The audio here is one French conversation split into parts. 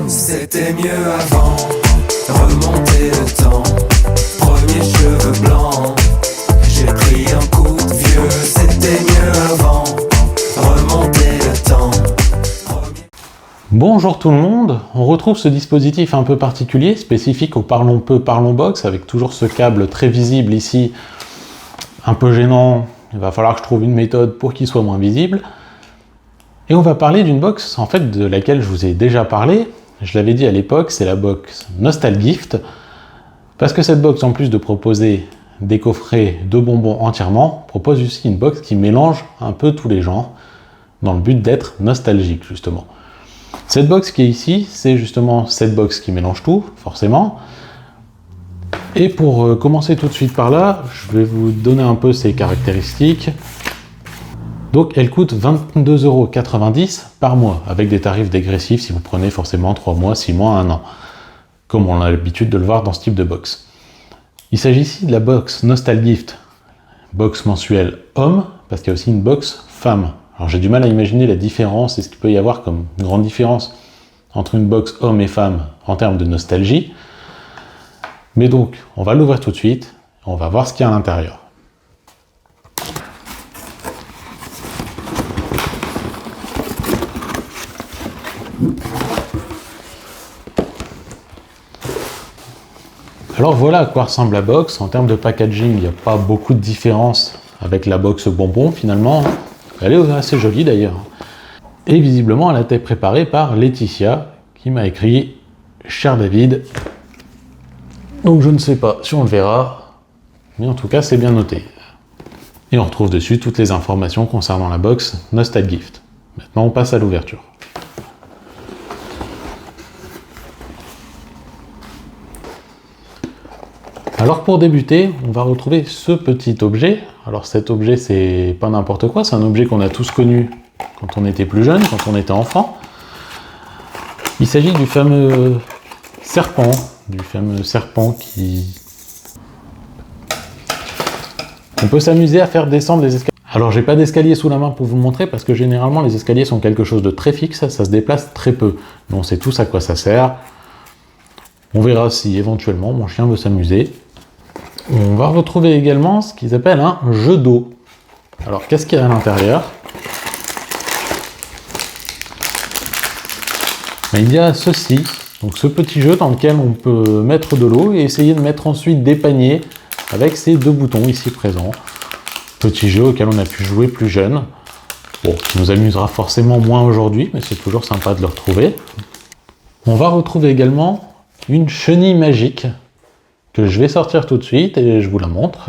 C'était mieux avant, remonter le temps. Premiers cheveux blancs, j'ai pris un coup de vieux. C'était mieux avant, remonter le temps. Bonjour tout le monde, on retrouve ce dispositif un peu particulier, spécifique au Parlons Peu, Parlons Box, avec toujours ce câble très visible ici, un peu gênant. Il va falloir que je trouve une méthode pour qu'il soit moins visible. Et on va parler d'une box en fait de laquelle je vous ai déjà parlé. Je l'avais dit à l'époque, c'est la box Nostalgift. Parce que cette box, en plus de proposer des coffrets de bonbons entièrement, propose aussi une box qui mélange un peu tous les genres, dans le but d'être nostalgique justement. Cette box qui est ici, c'est justement cette box qui mélange tout, forcément. Et pour commencer tout de suite par là, je vais vous donner un peu ses caractéristiques. Donc elle coûte 22,90 € par mois, avec des tarifs dégressifs si vous prenez forcément 3 mois, 6 mois, 1 an, comme on a l'habitude de le voir dans ce type de box. Il s'agit ici de la box Nostalgift, box mensuelle homme, parce qu'il y a aussi une box femme. Alors j'ai du mal à imaginer la différence et ce qu'il peut y avoir comme grande différence entre une box homme et femme en termes de nostalgie. Mais donc, on va l'ouvrir tout de suite, on va voir ce qu'il y a à l'intérieur. Alors voilà à quoi ressemble la box. En termes de packaging, il n'y a pas beaucoup de différence avec la box bonbon finalement. Elle est assez jolie d'ailleurs. Et visiblement, elle a été préparée par Laetitia, qui m'a écrit « Cher David ». Donc je ne sais pas si on le verra, mais en tout cas c'est bien noté. Et on retrouve dessus toutes les informations concernant la box Nostalgift. Maintenant on passe à l'ouverture. Alors pour débuter, on va retrouver ce petit objet. Alors cet objet, c'est pas n'importe quoi, c'est un objet qu'on a tous connu quand on était plus jeune, quand on était enfant. Il s'agit du fameux serpent qui... On peut s'amuser à faire descendre les escaliers. Alors j'ai pas d'escalier sous la main pour vous le montrer parce que généralement les escaliers sont quelque chose de très fixe, ça se déplace très peu. Mais on sait tous à quoi ça sert. On verra si éventuellement mon chien veut s'amuser. On va retrouver également ce qu'ils appellent un jeu d'eau. Alors qu'est-ce qu'il y a à l'intérieur? Il y a ceci, donc ce petit jeu dans lequel on peut mettre de l'eau et essayer de mettre ensuite des paniers avec ces deux boutons ici présents. Petit jeu auquel on a pu jouer plus jeune. Bon, qui nous amusera forcément moins aujourd'hui, mais c'est toujours sympa de le retrouver. On va retrouver également une chenille magique que je vais sortir tout de suite et je vous la montre.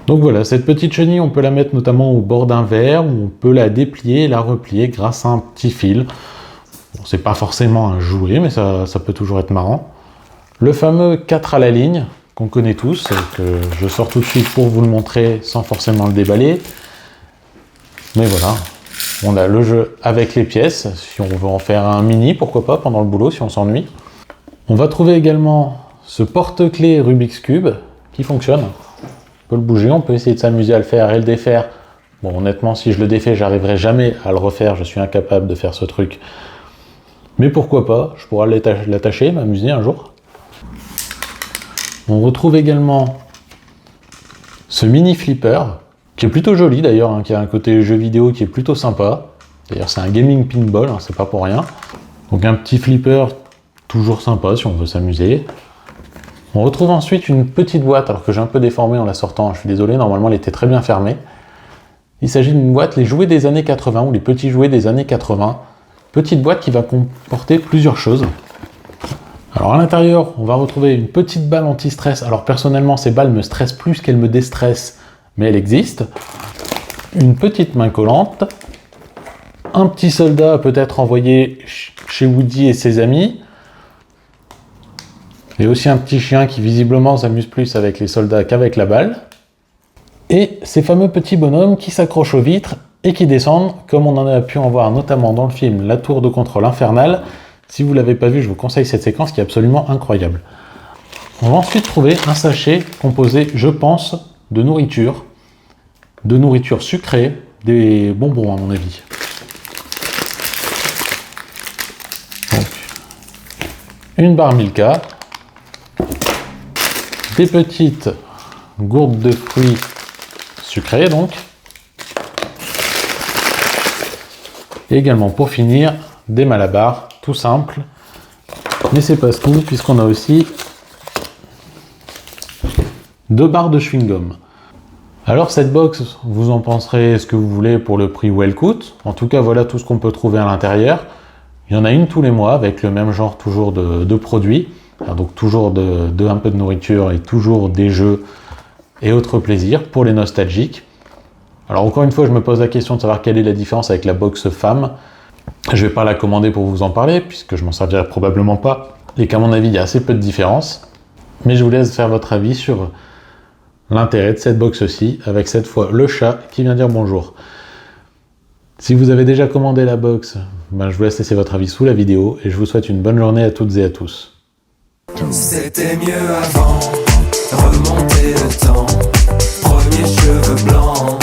Donc voilà, cette petite chenille, on peut la mettre notamment au bord d'un verre, ou on peut la déplier et la replier grâce à un petit fil. Bon, c'est pas forcément un jouet, mais ça peut toujours être marrant. Le fameux 4 à la ligne, qu'on connaît tous, et que je sors tout de suite pour vous le montrer sans forcément le déballer. Mais voilà, on a le jeu avec les pièces, si on veut en faire un mini, pourquoi pas, pendant le boulot, si on s'ennuie. On va trouver également ce porte-clés Rubik's Cube, qui fonctionne. On peut le bouger, on peut essayer de s'amuser à le faire et le défaire. Bon, honnêtement, si je le défais, j'arriverai jamais à le refaire, je suis incapable de faire ce truc. Mais pourquoi pas, je pourrais l'attacher, m'amuser un jour. On retrouve également ce mini flipper, qui est plutôt joli d'ailleurs, hein, qui a un côté jeu vidéo qui est plutôt sympa. D'ailleurs, c'est un gaming pinball, hein, c'est pas pour rien. Donc un petit flipper, toujours sympa si on veut s'amuser. On retrouve ensuite une petite boîte, alors que j'ai un peu déformé en la sortant, je suis désolé, normalement elle était très bien fermée. Il s'agit d'une boîte, les jouets des années 80, ou les petits jouets des années 80. Petite boîte qui va comporter plusieurs choses. Alors à l'intérieur, on va retrouver une petite balle anti-stress. Alors personnellement, ces balles me stressent plus qu'elles me déstressent, mais elles existent. Une petite main collante. Un petit soldat peut-être envoyé chez Woody et ses amis. Et aussi un petit chien qui visiblement s'amuse plus avec les soldats qu'avec la balle. Et ces fameux petits bonhommes qui s'accrochent aux vitres et qui descendent, comme on en a pu en voir notamment dans le film La Tour de Contrôle Infernale. Si vous ne l'avez pas vu, je vous conseille cette séquence qui est absolument incroyable. On va ensuite trouver un sachet composé, je pense, de nourriture sucrée, des bonbons à mon avis. une barre Milka, des petites gourdes de fruits sucrés donc, et également pour finir des Malabar, tout simple, mais c'est pas tout puisqu'on a aussi 2 barres de chewing-gum. Alors cette box, vous en penserez ce que vous voulez pour le prix où elle coûte. En tout cas, voilà tout ce qu'on peut trouver à l'intérieur. Il y en a une tous les mois avec le même genre toujours de produits. Alors, donc toujours un peu de nourriture et toujours des jeux et autres plaisirs pour les nostalgiques. Alors encore une fois, je me pose la question de savoir quelle est la différence avec la box femme. Je vais pas la commander pour vous en parler puisque je m'en servirai probablement pas et qu'à mon avis, il y a assez peu de différence. Mais je vous laisse faire votre avis sur l'intérêt de cette box-ci, avec cette fois le chat qui vient dire bonjour. Si vous avez déjà commandé la box, je vous laisse laisser votre avis sous la vidéo et je vous souhaite une bonne journée à toutes et à tous. C'était mieux avant, remonter le temps, premiers cheveux blancs.